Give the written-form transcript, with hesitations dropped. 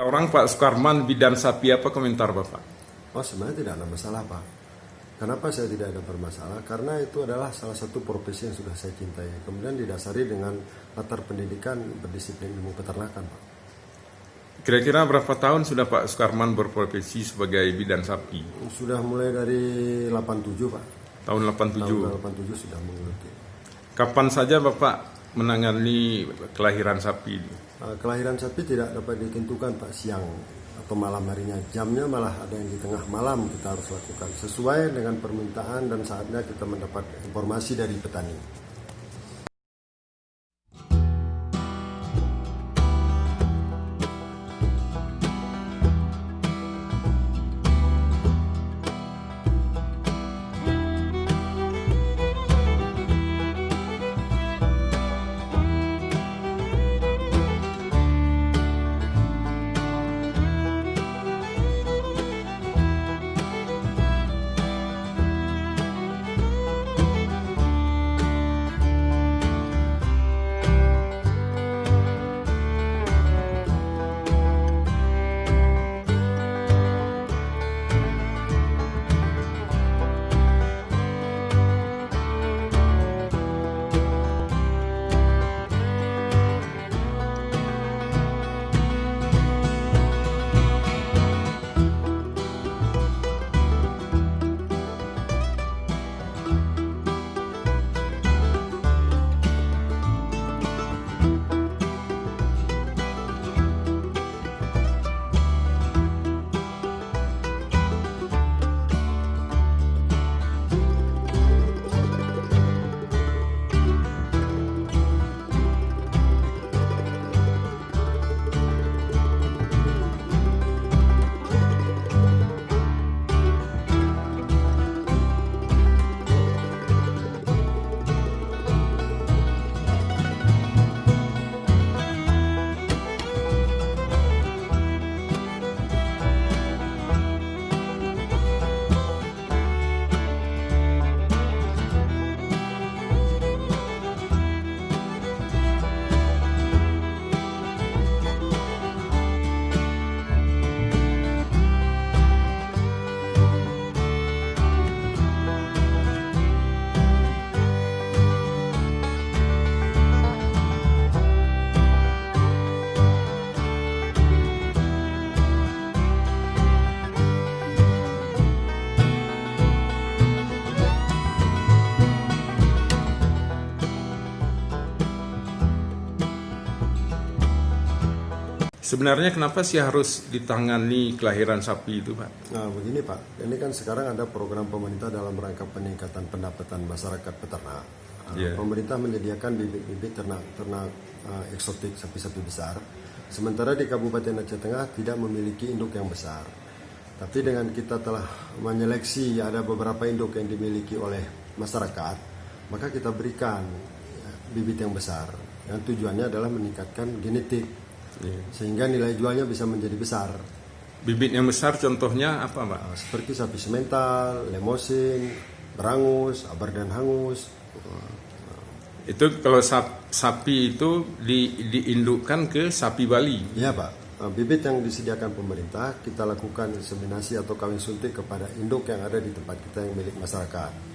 Orang Pak Sukarman bidan sapi, apa komentar Bapak? Oh, sebenarnya tidak ada masalah, Pak. Kenapa saya tidak ada bermasalah? Karena itu adalah salah satu profesi yang sudah saya cintai. Kemudian didasari dengan latar pendidikan berdisiplin ilmu peternakan, Pak. Kira-kira berapa tahun sudah Pak Sukarman berprofesi sebagai bidan sapi? Sudah mulai dari 87, Pak. Tahun 87. Tahun 87 sudah menggeluti. Kapan saja Bapak menangani kelahiran sapi? Kelahiran sapi tidak dapat ditentukan, Pak, siang atau malam harinya. Jamnya malah ada yang di tengah malam kita harus lakukan. Sesuai dengan permintaan dan saatnya kita mendapat informasi dari petani. Sebenarnya kenapa sih harus ditangani kelahiran sapi itu, Pak? Nah, begini, Pak. Ini kan sekarang ada program pemerintah dalam rangka peningkatan pendapatan masyarakat peternak. Pemerintah menyediakan bibit-bibit ternak eksotik sapi-sapi besar. Sementara di Kabupaten Aceh Tengah tidak memiliki induk yang besar. Tapi dengan kita telah menyeleksi ada beberapa induk yang dimiliki oleh masyarakat, maka kita berikan bibit yang besar. Yang tujuannya adalah meningkatkan genetik. Sehingga nilai jualnya bisa menjadi besar. Bibit yang besar contohnya apa, Pak? Seperti sapi semental, lemosin, berangus, abardan hangus. Itu kalau sapi itu diindukkan ke sapi Bali. Iya, Pak. Bibit yang disediakan pemerintah kita lakukan inseminasi atau kawin suntik kepada induk yang ada di tempat kita yang milik masyarakat.